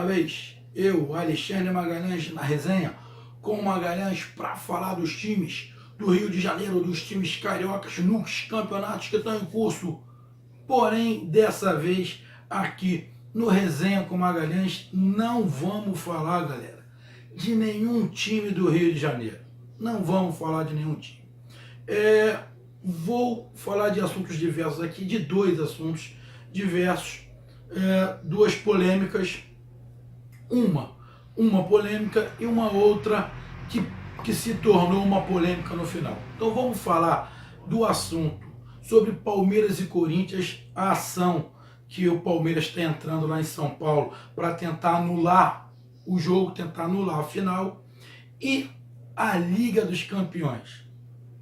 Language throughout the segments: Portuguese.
uma vez, eu, Alexandre Magalhães, na resenha, com o Magalhães para falar dos times do Rio de Janeiro, dos times cariocas nos campeonatos que estão em curso. Porém, dessa vez, aqui no Resenha com Magalhães, não vamos falar, galera, de nenhum time do Rio de Janeiro. Não vamos falar de nenhum time. Vou falar de assuntos diversos aqui, de dois assuntos diversos, duas polêmicas, uma polêmica e uma outra que se tornou uma polêmica no final. Então vamos falar do assunto sobre Palmeiras e Corinthians, a ação que o Palmeiras está entrando lá em São Paulo para tentar anular o jogo, tentar anular a final, e a Liga dos Campeões,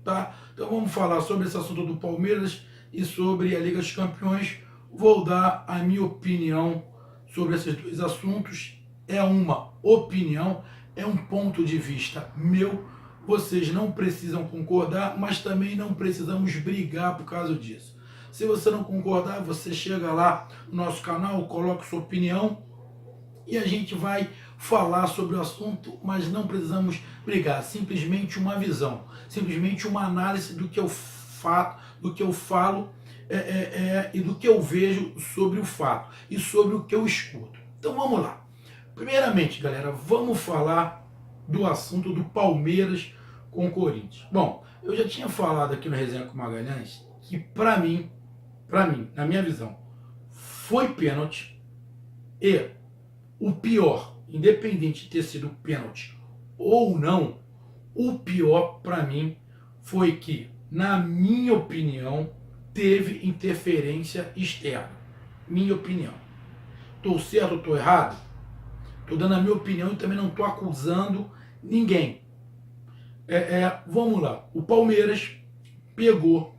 tá? Então vamos falar sobre esse assunto do Palmeiras e sobre a Liga dos Campeões. Vou dar a minha opinião sobre esses dois assuntos. É uma opinião, é um ponto de vista meu. Vocês não precisam concordar, mas também não precisamos brigar por causa disso. Se você não concordar, você chega lá no nosso canal, coloca sua opinião e a gente vai falar sobre o assunto, mas não precisamos brigar. Simplesmente uma visão, simplesmente uma análise do que eu falo e do que eu vejo sobre o fato e sobre o que eu escuto. Então vamos lá. Primeiramente, galera, vamos falar do assunto do Palmeiras com o Corinthians. Bom, eu já tinha falado aqui no Resenha com Magalhães que para mim, na minha visão, foi pênalti, e o pior, independente de ter sido pênalti ou não, o pior para mim foi que, na minha opinião, teve interferência externa. Minha opinião. Estou certo ou estou errado? Estou dando a minha opinião e também não estou acusando ninguém. Vamos lá. O Palmeiras pegou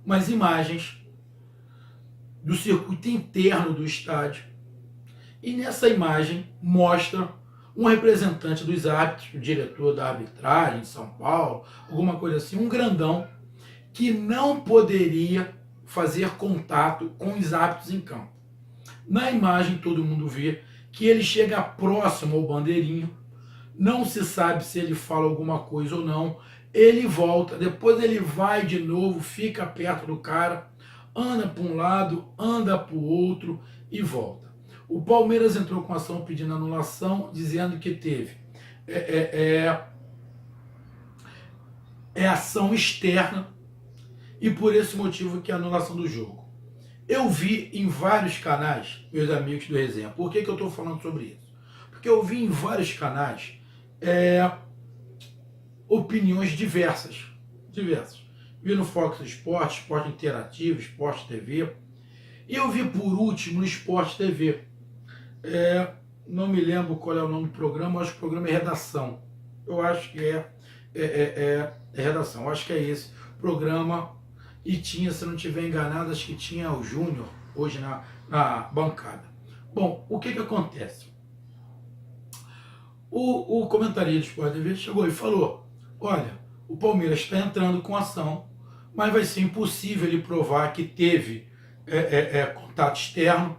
umas imagens do circuito interno do estádio, e nessa imagem mostra um representante dos árbitros, o diretor da arbitragem de São Paulo, alguma coisa assim, um grandão, que não poderia fazer contato com os árbitros em campo. Na imagem todo mundo vê que ele chega próximo ao bandeirinho, não se sabe se ele fala alguma coisa ou não, ele volta, depois ele vai de novo, fica perto do cara, anda para um lado, anda para o outro e volta. O Palmeiras entrou com ação pedindo anulação, dizendo que teve ação externa, e por esse motivo que é a anulação do jogo. Eu vi em vários canais, meus amigos do Resenha. Por que eu estou falando sobre isso? Porque eu vi em vários canais opiniões diversas. Vi no Fox Sport, Esporte Interativo, Esporte TV. E eu vi por último no Esporte TV. Não me lembro qual é o nome do programa, acho que o programa é Redação. Eu acho que é Redação, eu acho que é esse programa. E tinha, se não estiver enganado, acho que tinha o Júnior hoje na bancada. Bom, o que acontece? O comentarista do Sport TV chegou e falou: olha, o Palmeiras está entrando com ação, mas vai ser impossível ele provar que teve contato externo.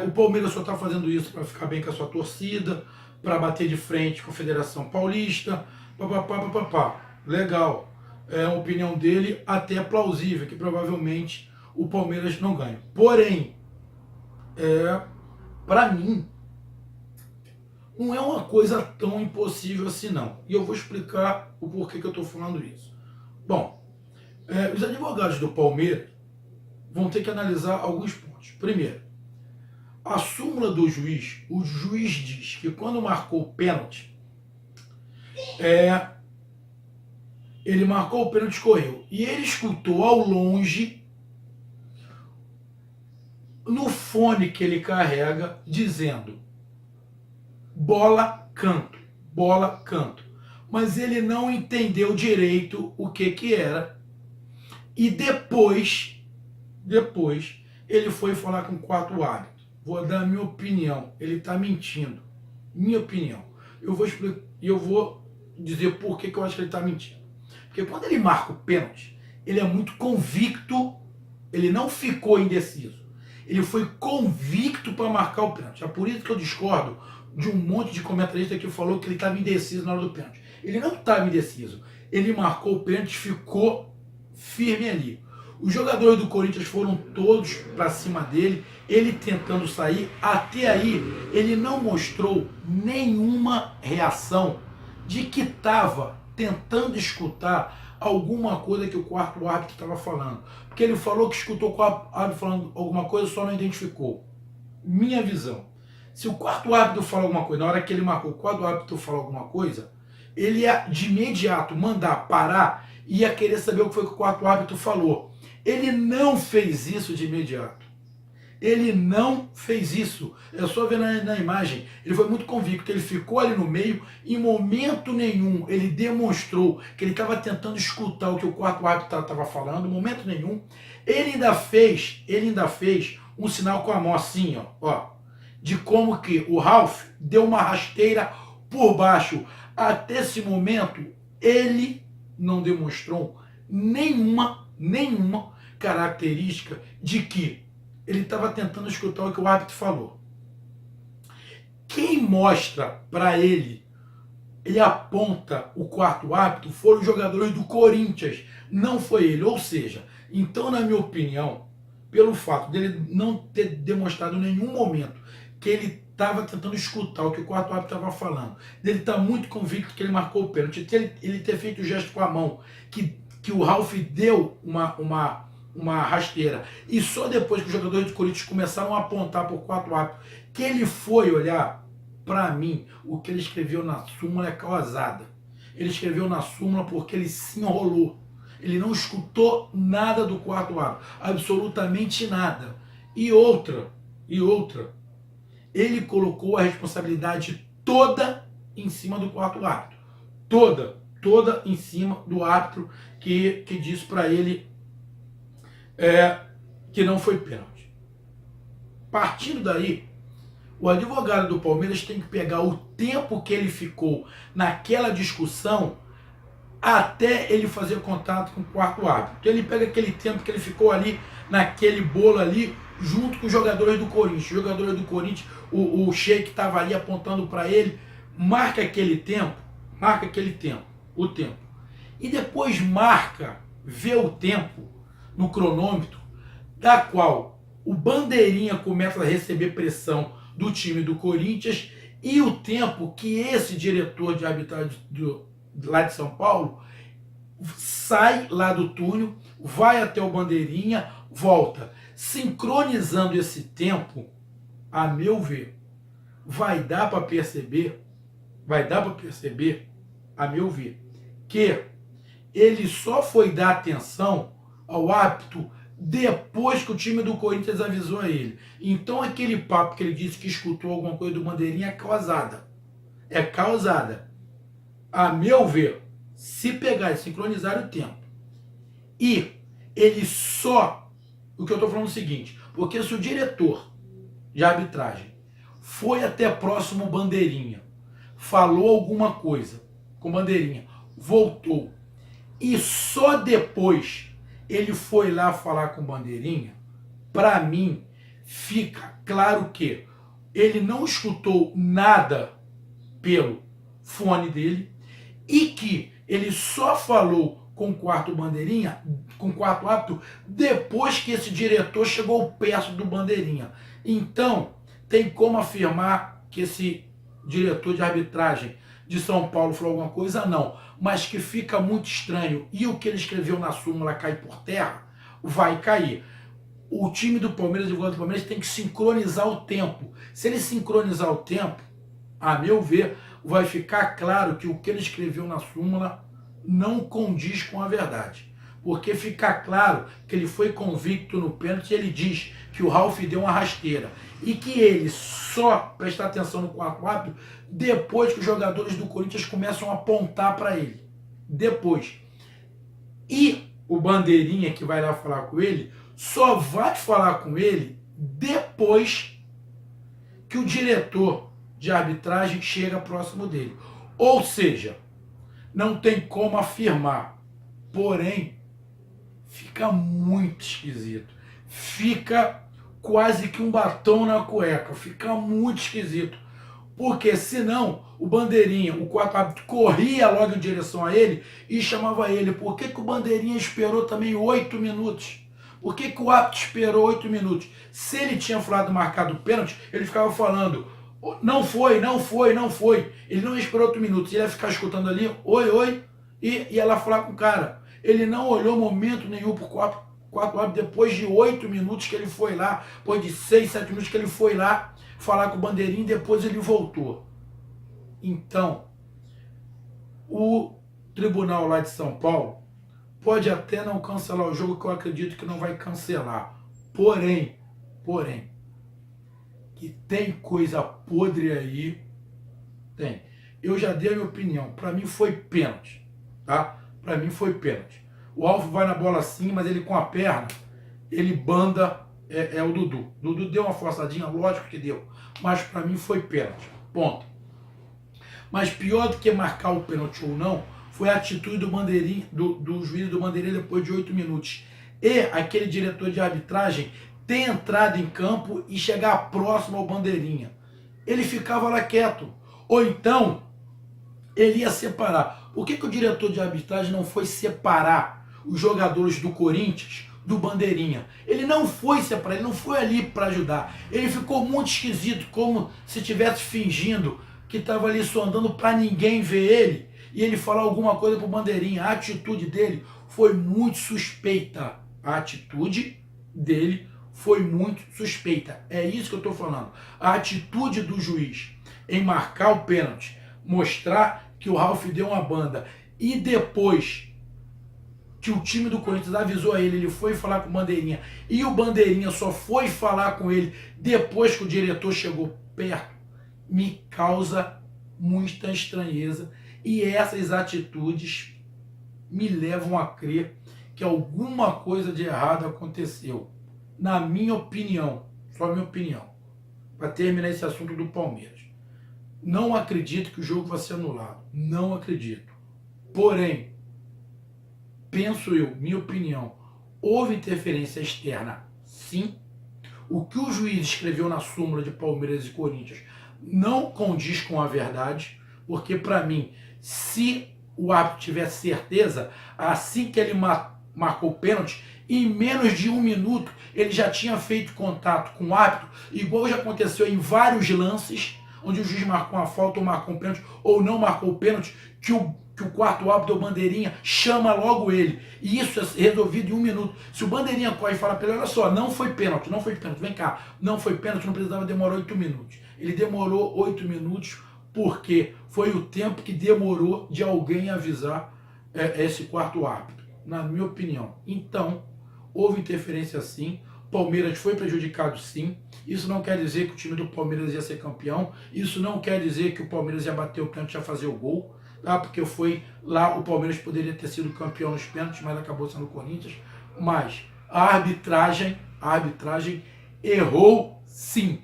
O Palmeiras só está fazendo isso para ficar bem com a sua torcida, para bater de frente com a Federação Paulista, papapá. Legal. É a opinião dele, até plausível, que provavelmente o Palmeiras não ganha. Porém, para mim, não é uma coisa tão impossível assim não. E eu vou explicar o porquê que eu estou falando isso. Bom, os advogados do Palmeiras vão ter que analisar alguns pontos. Primeiro, a súmula do juiz, o juiz diz que quando marcou o pênalti, ele marcou o pênalti, correu. E ele escutou ao longe, no fone que ele carrega, dizendo: bola, canto, bola, canto. Mas ele não entendeu direito o que era. E depois, ele foi falar com o quarto árbitro. Vou dar a minha opinião. Ele está mentindo. Minha opinião. Eu vou explicar, eu vou dizer por que eu acho que ele está mentindo. Porque quando ele marca o pênalti, ele é muito convicto, ele não ficou indeciso. Ele foi convicto para marcar o pênalti. É por isso que eu discordo de um monte de comentarista que falou que ele estava indeciso na hora do pênalti. Ele não estava indeciso. Ele marcou o pênalti, ficou firme ali. Os jogadores do Corinthians foram todos para cima dele, ele tentando sair. Até aí, ele não mostrou nenhuma reação de que estava tentando escutar alguma coisa que o quarto árbitro estava falando. Porque ele falou que escutou o quarto árbitro falando alguma coisa, só não identificou. Minha visão. Se o quarto árbitro fala alguma coisa, na hora que ele marcou, o quarto árbitro falou alguma coisa, ele ia de imediato mandar parar e ia querer saber o que foi que o quarto árbitro falou. Ele não fez isso de imediato. Ele não fez isso. É só ver na imagem. Ele foi muito convicto. Ele ficou ali no meio. Em momento nenhum ele demonstrou que ele estava tentando escutar o que o quarto árbitro estava falando. Em momento nenhum. Ele ainda fez um sinal com a mão assim, ó, de como que o Ralf deu uma rasteira por baixo. Até esse momento ele não demonstrou nenhuma característica de que ele estava tentando escutar o que o árbitro falou. Quem mostra para ele aponta o quarto árbitro, foram os jogadores do Corinthians, não foi ele. Ou seja, então, na minha opinião, pelo fato dele não ter demonstrado em nenhum momento que ele estava tentando escutar o que o quarto árbitro estava falando, dele estar muito convicto que ele marcou o pênalti, ele ter feito o gesto com a mão, que o Ralf deu uma rasteira, e só depois que os jogadores do Corinthians começaram a apontar para o quarto árbitro, que ele foi olhar. Para mim, o que ele escreveu na súmula é causada. Ele escreveu na súmula porque ele se enrolou. Ele não escutou nada do quarto árbitro, absolutamente nada. E outra, ele colocou a responsabilidade toda em cima do quarto árbitro. Toda em cima do árbitro que disse para ele que não foi pênalti. Partindo daí, o advogado do Palmeiras tem que pegar o tempo que ele ficou naquela discussão até ele fazer contato com o quarto árbitro. Então ele pega aquele tempo que ele ficou ali, naquele bolo ali, junto com os jogadores do Corinthians. Os jogadores do Corinthians, o Sheik estava ali apontando para ele, marca aquele tempo, o tempo. E depois vê o tempo no cronômetro, da qual o bandeirinha começa a receber pressão do time do Corinthians, e o tempo que esse diretor de arbitragem lá de São Paulo sai lá do túnel, vai até o bandeirinha, volta. Sincronizando esse tempo, a meu ver, vai dar para perceber, a meu ver, que ele só foi dar atenção ao árbitro depois que o time do Corinthians avisou a ele. Então aquele papo que ele disse que escutou alguma coisa do bandeirinha é causada. A meu ver, se pegar e sincronizar o tempo, e ele só, o que eu estou falando é o seguinte, porque se o diretor de arbitragem foi até próximo bandeirinha, falou alguma coisa com bandeirinha, voltou, e só depois ele foi lá falar com o bandeirinha, para mim fica claro que ele não escutou nada pelo fone dele e que ele só falou com o quarto bandeirinha, com o quarto árbitro, depois que esse diretor chegou perto do bandeirinha. Então, tem como afirmar que esse diretor de arbitragem de São Paulo falou alguma coisa? Não. Mas que fica muito estranho e o que ele escreveu na súmula cai por terra, vai cair. O time do Palmeiras, o do Palmeiras, tem que sincronizar o tempo. Se ele sincronizar o tempo, a meu ver, vai ficar claro que o que ele escreveu na súmula não condiz com a verdade. Porque fica claro que ele foi convicto no pênalti e ele diz que o Ralf deu uma rasteira. E que ele só presta atenção no quarto árbitro depois que os jogadores do Corinthians começam a apontar para ele. Depois. E o bandeirinha que vai lá falar com ele só vai falar com ele depois que o diretor de arbitragem chega próximo dele. Ou seja, não tem como afirmar. Porém, fica muito esquisito. Fica quase que um batom na cueca. Fica muito esquisito. Porque senão o bandeirinha, o quarto árbitro, corria logo em direção a ele e chamava ele. Por que, que o bandeirinha esperou também 8 minutos? Por que, que o árbitro esperou 8 minutos? Se ele tinha falado marcado o pênalti, ele ficava falando, não foi, não foi, não foi. Ele não esperou 8 minutos, ele ia ficar escutando ali, oi, oi, e ia lá falar com o cara. Ele não olhou momento nenhum pro quarto árbitro, depois de 8 minutos que ele foi lá, depois de 6, 7 minutos que ele foi lá falar com o bandeirinha, depois ele voltou. Então, o tribunal lá de São Paulo pode até não cancelar o jogo, que eu acredito que não vai cancelar. Porém, que tem coisa podre aí, tem. Eu já dei a minha opinião, para mim foi pênalti, tá? Para mim foi pênalti. O Alvo vai na bola sim, mas ele com a perna, ele banda o Dudu. O Dudu deu uma forçadinha, lógico que deu, mas para mim foi pênalti, ponto. Mas pior do que marcar o pênalti ou não, foi a atitude do bandeirinha, do juiz do bandeirinha depois de 8 minutos. E aquele diretor de arbitragem ter entrado em campo e chegar próximo ao bandeirinha. Ele ficava lá quieto. Ou então, ele ia separar. Por que o diretor de arbitragem não foi separar os jogadores do Corinthians do bandeirinha? Ele não foi separar, ele não foi ali para ajudar. Ele ficou muito esquisito, como se estivesse fingindo que estava ali sondando para ninguém ver ele e ele falar alguma coisa pro bandeirinha. A atitude dele foi muito suspeita. A atitude dele foi muito suspeita. É isso que eu estou falando. A atitude do juiz em marcar o pênalti, mostrar que o Ralf deu uma banda e depois que o time do Corinthians avisou a ele foi falar com o bandeirinha e o bandeirinha só foi falar com ele depois que o diretor chegou perto, me causa muita estranheza e essas atitudes me levam a crer que alguma coisa de errado aconteceu. Na minha opinião, só minha opinião, para terminar esse assunto do Palmeiras. Não acredito que o jogo vai ser anulado. Não acredito. Porém, penso eu, minha opinião, houve interferência externa, sim. O que o juiz escreveu na súmula de Palmeiras e Corinthians não condiz com a verdade, porque para mim, se o árbitro tiver certeza, assim que ele marcou o pênalti, em menos de 1 minuto ele já tinha feito contato com o árbitro, igual já aconteceu em vários lances, onde o juiz marcou uma falta ou marcou um pênalti, ou não marcou o pênalti, que o quarto árbitro ou bandeirinha chama logo ele. E isso é resolvido em 1 minuto. Se o bandeirinha corre e fala para ele, olha só, não foi pênalti, vem cá, não foi pênalti, não precisava demorar 8 minutos. Ele demorou 8 minutos porque foi o tempo que demorou de alguém avisar esse quarto árbitro, na minha opinião. Então, houve interferência sim, Palmeiras foi prejudicado sim, isso não quer dizer que o time do Palmeiras ia ser campeão, isso não quer dizer que o Palmeiras ia bater o pênalti e ia fazer o gol, tá? Porque foi lá, o Palmeiras poderia ter sido campeão nos pênaltis, mas acabou sendo o Corinthians, mas a arbitragem errou sim,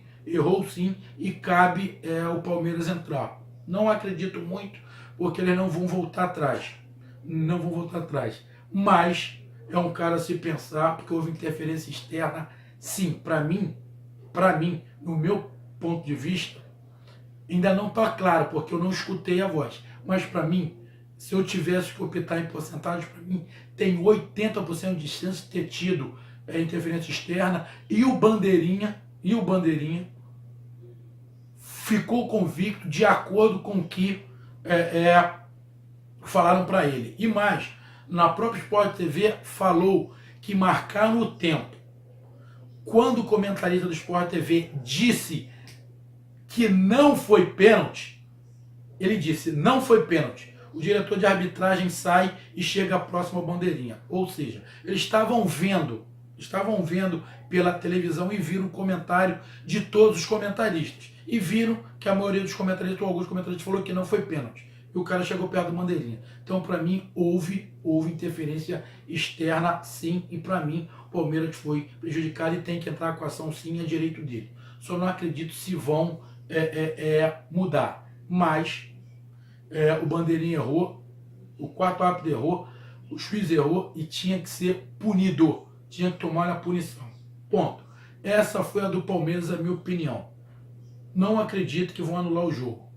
e cabe o Palmeiras entrar. Não acredito muito, porque eles não vão voltar atrás, mas é um cara a se pensar, porque houve interferência externa, sim. Para mim, no meu ponto de vista, ainda não está claro, porque eu não escutei a voz, mas para mim, se eu tivesse que optar em porcentagem, para mim, tem 80% de chance de ter tido interferência externa, e o bandeirinha ficou convicto de acordo com o que falaram para ele. E mais, na própria Sport TV falou que marcaram o tempo. Quando o comentarista do Sport TV disse que não foi pênalti, ele disse, não foi pênalti. O diretor de arbitragem sai e chega próximo ao bandeirinha. Ou seja, eles estavam vendo pela televisão e viram o comentário de todos os comentaristas. E viram que a maioria dos comentaristas, ou alguns comentaristas, falou que não foi pênalti. E o cara chegou perto do bandeirinha. Então, para mim, houve interferência externa, sim. E para mim, o Palmeiras foi prejudicado e tem que entrar com a ação, sim, é direito dele. Só não acredito se vão mudar. Mas o bandeirinha errou, o quarto árbitro errou, o juiz errou e tinha que ser punido. Tinha que tomar a punição. Ponto. Essa foi a do Palmeiras, a minha opinião. Não acredito que vão anular o jogo,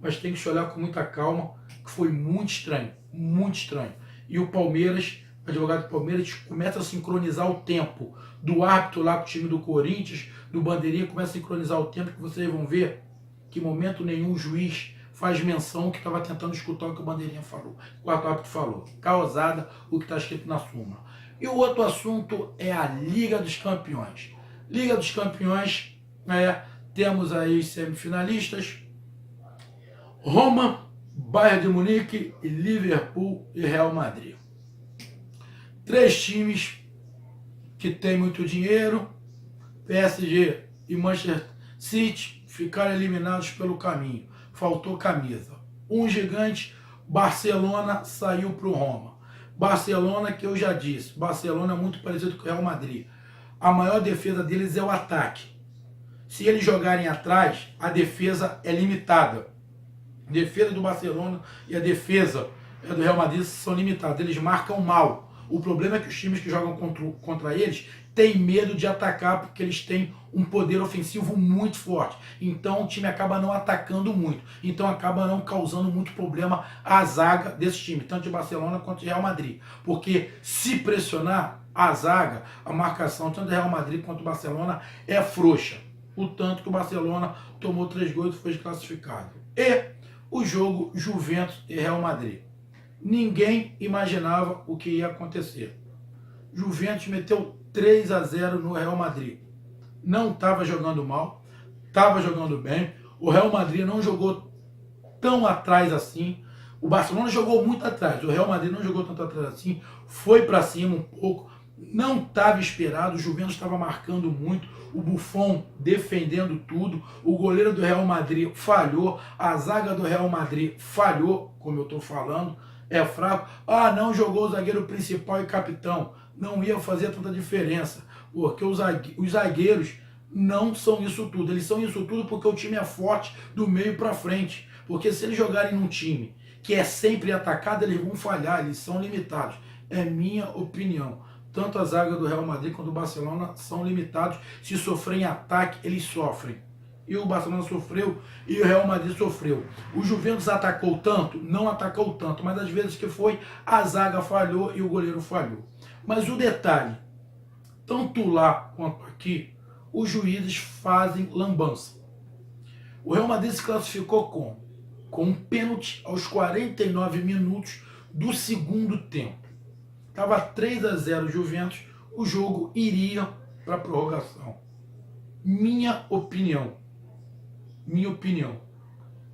mas tem que se olhar com muita calma, que foi muito estranho, muito estranho. E o Palmeiras, o advogado do Palmeiras, começa a sincronizar o tempo do árbitro lá com o time do Corinthians, do Bandeirinha, começa a sincronizar o tempo, que vocês vão ver que em momento nenhum o juiz faz menção que estava tentando escutar o que o Bandeirinha falou, o quarto árbitro falou, causada o que está escrito na súmula. E o outro assunto é a Liga dos Campeões. Liga dos Campeões, temos aí os semifinalistas, Roma, Bayern de Munique, Liverpool e Real Madrid. 3 times que têm muito dinheiro, PSG e Manchester City, ficaram eliminados pelo caminho. Faltou camisa. Um gigante, Barcelona, saiu para o Roma. Barcelona, que eu já disse, Barcelona é muito parecido com o Real Madrid. A maior defesa deles é o ataque. Se eles jogarem atrás, a defesa é limitada. A defesa do Barcelona e a defesa do Real Madrid são limitadas. Eles marcam mal. O problema é que os times que jogam contra eles têm medo de atacar porque eles têm um poder ofensivo muito forte. Então o time acaba não atacando muito. Então acaba não causando muito problema à zaga desse time, tanto de Barcelona quanto de Real Madrid. Porque se pressionar, a zaga, a marcação, tanto do Real Madrid quanto do Barcelona, é frouxa. O tanto que o Barcelona tomou 3 gols e foi desclassificado. E o jogo Juventus e Real Madrid. Ninguém imaginava o que ia acontecer. Juventus meteu 3-0 no Real Madrid. Não estava jogando mal, estava jogando bem. O Real Madrid não jogou tão atrás assim. O Barcelona jogou muito atrás. O Real Madrid não jogou tanto atrás assim. Foi para cima um pouco. Não estava esperado. O Juventus estava marcando muito. O Buffon defendendo tudo. O goleiro do Real Madrid falhou. A zaga do Real Madrid falhou, como eu estou falando. É fraco. Ah, não jogou o zagueiro principal e capitão. Não ia fazer tanta diferença. Porque os zagueiros não são isso tudo. Eles são isso tudo porque o time é forte do meio para frente. Porque se eles jogarem num time que é sempre atacado, eles vão falhar. Eles são limitados. É minha opinião. Tanto a zaga do Real Madrid quanto do Barcelona são limitados. Se sofrem ataque, eles sofrem. E o Barcelona sofreu e o Real Madrid sofreu. O Juventus atacou tanto? Não atacou tanto, mas às vezes que foi, a zaga falhou e o goleiro falhou. Mas o detalhe, tanto lá quanto aqui, os juízes fazem lambança. O Real Madrid se classificou com um pênalti aos 49 minutos do segundo tempo. Estava 3-0 Juventus, o jogo iria para a prorrogação. Minha opinião.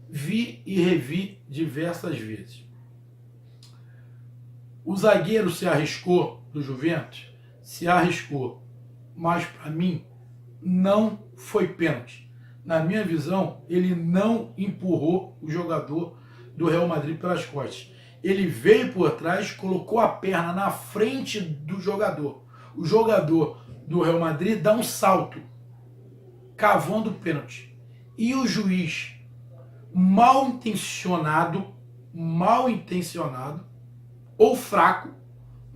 Vi e revi diversas vezes. O zagueiro se arriscou do Juventus? Se arriscou. Mas para mim não foi pênalti. Na minha visão, ele não empurrou o jogador do Real Madrid pelas costas. Ele veio por trás, colocou a perna na frente do jogador. O jogador do Real Madrid dá um salto, cavando o pênalti. E o juiz, mal intencionado ou fraco,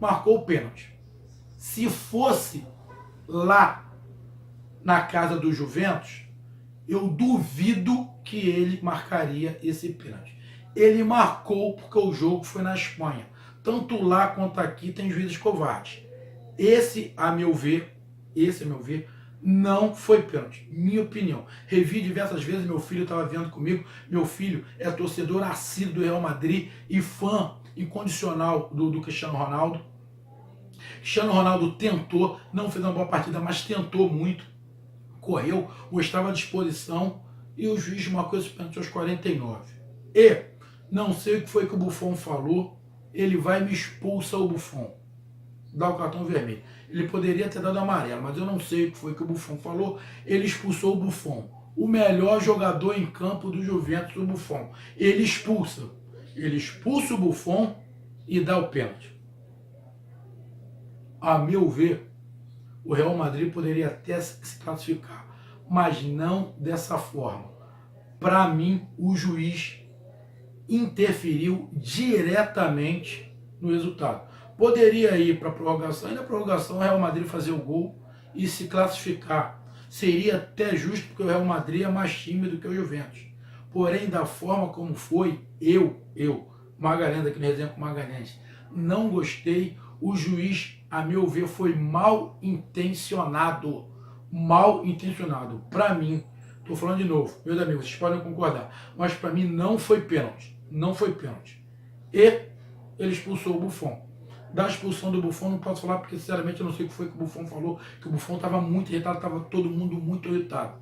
marcou o pênalti. Se fosse lá na casa do Juventus, eu duvido que ele marcaria esse pênalti. Ele marcou porque o jogo foi na Espanha. Tanto lá quanto aqui tem juízes covardes. Esse, a meu ver, não foi pênalti. Minha opinião. Revi diversas vezes, meu filho estava vendo comigo. Meu filho é torcedor assíduo do Real Madrid e fã incondicional do Cristiano Ronaldo. Cristiano Ronaldo tentou, não fez uma boa partida, mas tentou muito. Correu, mostrava à disposição e o juiz marcou esse pênalti aos 49. E não sei o que foi que o Buffon falou. Ele vai me expulsa o Buffon. Dá o cartão vermelho. Ele poderia ter dado amarelo, mas eu não sei o que foi que o Buffon falou. Ele expulsou o Buffon. O melhor jogador em campo do Juventus, o Buffon. Ele expulsa o Buffon e dá o pênalti. A meu ver, o Real Madrid poderia até se classificar, mas não dessa forma. Para mim, o juiz interferiu diretamente no resultado. Poderia ir para a prorrogação, e na prorrogação o Real Madrid fazer o gol e se classificar. seria até justo porque o Real Madrid é mais time do que o Juventus. Porém, da forma como foi, Magalhães, aqui no Resenha com Magalhães, não gostei. O juiz, a meu ver, foi mal intencionado. Mal intencionado. Para mim, estou falando de novo, meus amigos, vocês podem concordar, mas para mim não foi pênalti. Não foi pênalti. E ele expulsou o Buffon. Da expulsão do Buffon não posso falar porque, sinceramente, eu não sei o que foi que o Buffon falou, que o Buffon estava muito irritado, estava todo mundo muito irritado.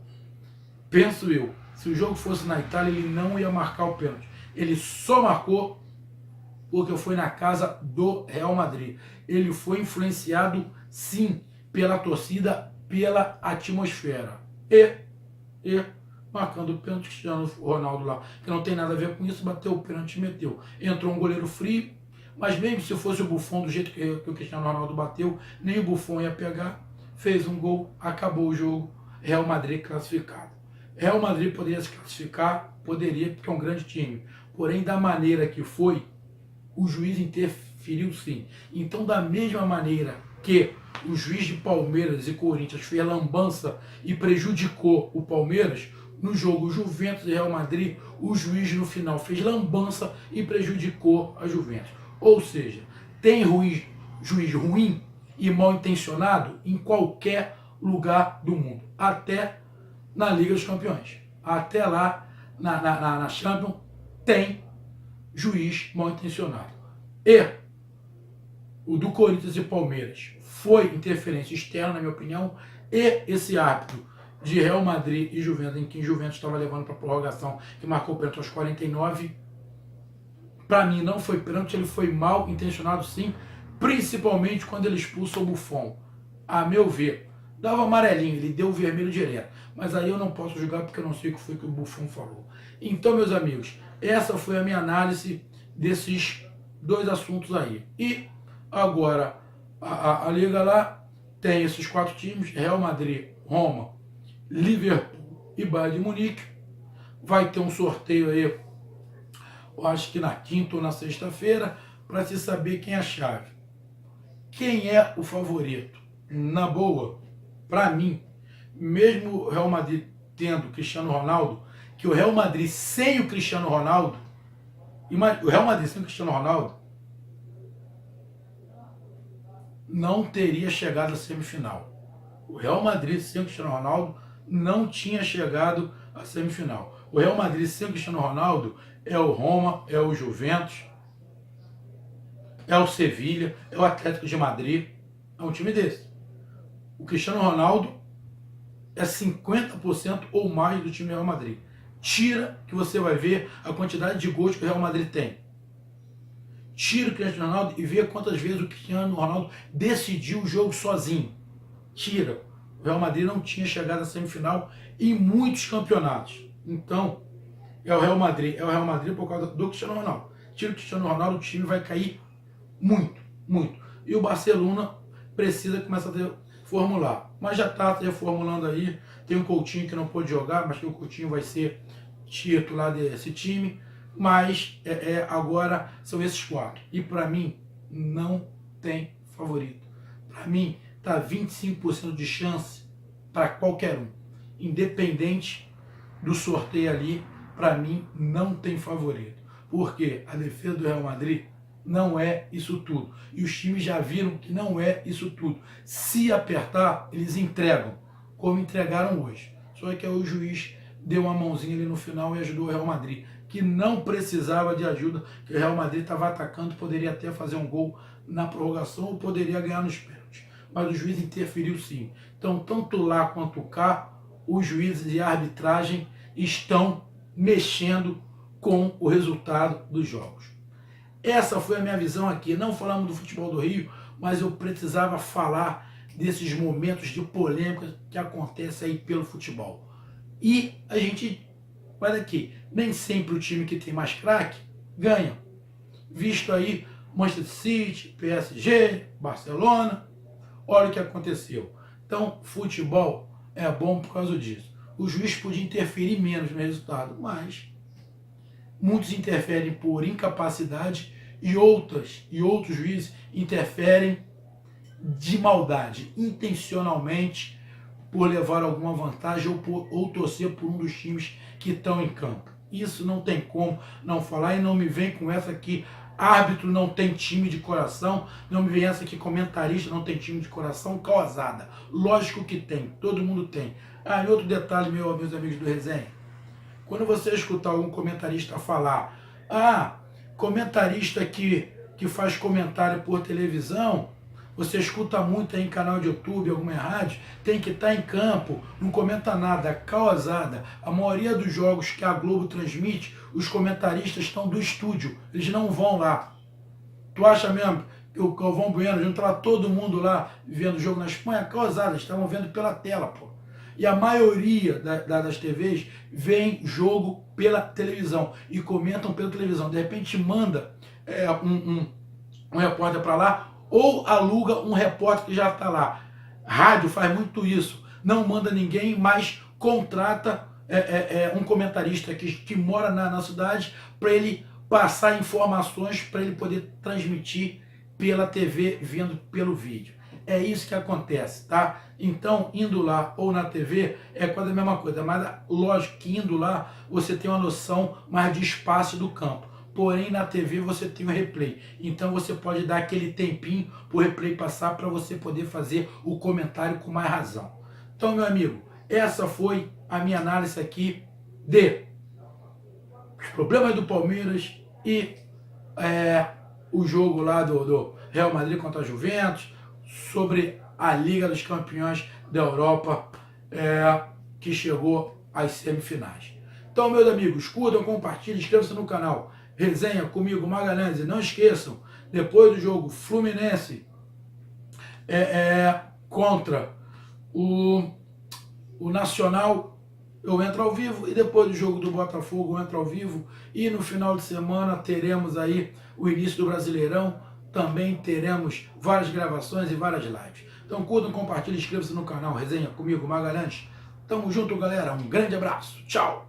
Penso eu, se o jogo fosse na Itália, ele não ia marcar o pênalti. Ele só marcou porque foi na casa do Real Madrid. Ele foi influenciado, sim, pela torcida, pela atmosfera. E marcando o pênalti, Cristiano Ronaldo lá, que não tem nada a ver com isso, bateu o pênalti e meteu. Entrou um goleiro frio, mas mesmo se fosse o Buffon do jeito que o Cristiano Ronaldo bateu, nem o Buffon ia pegar, fez um gol, acabou o jogo, Real Madrid classificado. Real Madrid poderia se classificar, poderia, porque é um grande time. Porém, da maneira que foi, o juiz interferiu sim. Então, da mesma maneira que o juiz de Palmeiras e Corinthians fez lambança e prejudicou o Palmeiras, no jogo Juventus e Real Madrid, o juiz no final fez lambança e prejudicou a Juventus. Ou seja, tem juiz ruim e mal intencionado em qualquer lugar do mundo. Até na Liga dos Campeões. Até lá, na Champions, tem juiz mal intencionado. E o do Corinthians e Palmeiras foi interferência externa, na minha opinião, e esse árbitro de Real Madrid e Juventus, em que Juventus estava levando para prorrogação, que marcou o pênalti aos 49, para mim não foi pênalti, ele foi mal intencionado sim, principalmente quando ele expulsa o Buffon. A meu ver, dava amarelinho, ele deu o vermelho direto, mas aí eu não posso julgar porque eu não sei o que foi que o Buffon falou. Então, meus amigos, essa foi a minha análise desses dois assuntos aí. E agora, a Liga lá tem esses 4 times, Real Madrid, Roma, Liverpool e Bayern de Munique. Vai ter um sorteio aí, eu acho que na quinta ou na sexta-feira, para se saber quem é a chave. Quem é o favorito? Na boa, para mim, mesmo o Real Madrid tendo Cristiano Ronaldo, que o Real Madrid sem o Cristiano Ronaldo, o Real Madrid sem o Cristiano Ronaldo, não teria chegado à semifinal. O Real Madrid sem o Cristiano Ronaldo não tinha chegado à semifinal. O Real Madrid sem o Cristiano Ronaldo é o Roma, é o Juventus, é o Sevilha, é o Atlético de Madrid, é um time desse. O Cristiano Ronaldo é 50% ou mais do time do Real Madrid. Tira que você vai ver a quantidade de gols que o Real Madrid tem. Tira o Cristiano Ronaldo e vê quantas vezes o Cristiano Ronaldo decidiu o jogo sozinho. Tira. O Real Madrid não tinha chegado à semifinal em muitos campeonatos. Então, é o Real Madrid por causa do Cristiano Ronaldo. Tira o Cristiano Ronaldo, o time vai cair muito, muito. E o Barcelona precisa começar a reformular. Mas já está reformulando aí. Tem um Coutinho que não pôde jogar, mas que o Coutinho vai ser titular desse time. Mas agora são esses 4. E para mim, não tem favorito. Para mim, está 25% de chance para qualquer um. Independente do sorteio ali, para mim, não tem favorito. Porque a defesa do Real Madrid não é isso tudo. E os times já viram que não é isso tudo. Se apertar, eles entregam, como entregaram hoje. Só que aí o juiz deu uma mãozinha ali no final e ajudou o Real Madrid, que não precisava de ajuda, que o Real Madrid estava atacando, poderia até fazer um gol na prorrogação ou poderia ganhar nos pênaltis. Mas o juiz interferiu sim. Então, tanto lá quanto cá, os juízes e a arbitragem estão mexendo com o resultado dos jogos. Essa foi a minha visão aqui. Não falamos do futebol do Rio, mas eu precisava falar desses momentos de polêmica que acontecem aí pelo futebol. E a gente vai daqui. Nem sempre o time que tem mais craque ganha. Visto aí Manchester City, PSG, Barcelona. Olha o que aconteceu. Então, futebol é bom por causa disso. O juiz podia interferir menos no resultado, mas muitos interferem por incapacidade e outros juízes interferem de maldade, intencionalmente, por levar alguma vantagem ou torcer por um dos times que estão em campo. Isso não tem como não falar, e não me vem com essa que árbitro não tem time de coração, não me vem essa que comentarista não tem time de coração, causada. Lógico que tem, todo mundo tem. Ah, e outro detalhe, meus amigos do Resenha, quando você escutar algum comentarista falar, comentarista que faz comentário por televisão, você escuta muito aí em canal de YouTube, alguma rádio, tem que estar em campo, não comenta nada, causada. A maioria dos jogos que a Globo transmite, os comentaristas estão do estúdio, eles não vão lá. Tu acha mesmo que o Galvão Bueno junto lá todo mundo lá vendo o jogo na Espanha? Causada, eles estavam vendo pela tela, pô. E a maioria das TVs vem jogo pela televisão e comentam pela televisão. De repente manda um repórter para lá, ou aluga um repórter que já está lá. Rádio faz muito isso. Não manda ninguém, mas contrata um comentarista que mora na cidade para ele passar informações, para ele poder transmitir pela TV, vendo pelo vídeo. É isso que acontece, tá? Então, indo lá ou na TV é quase a mesma coisa, mas lógico que indo lá você tem uma noção mais de espaço do campo. Porém, na TV você tem o replay. Então você pode dar aquele tempinho para o replay passar para você poder fazer o comentário com mais razão. Então, meu amigo, essa foi a minha análise aqui de os problemas do Palmeiras e o jogo lá do Real Madrid contra a Juventus, sobre a Liga dos Campeões da Europa, que chegou às semifinais. Então, meus amigos, curtam, compartilhem, inscrevam-se no canal. Resenha comigo, Magalhães. E não esqueçam, depois do jogo Fluminense contra o Nacional, eu entro ao vivo, e depois do jogo do Botafogo eu entro ao vivo, e no final de semana teremos aí o início do Brasileirão, também teremos várias gravações e várias lives. Então curtam, compartilhem, inscrevam-se no canal Resenha comigo, Magalhães. Tamo junto, galera, um grande abraço, tchau!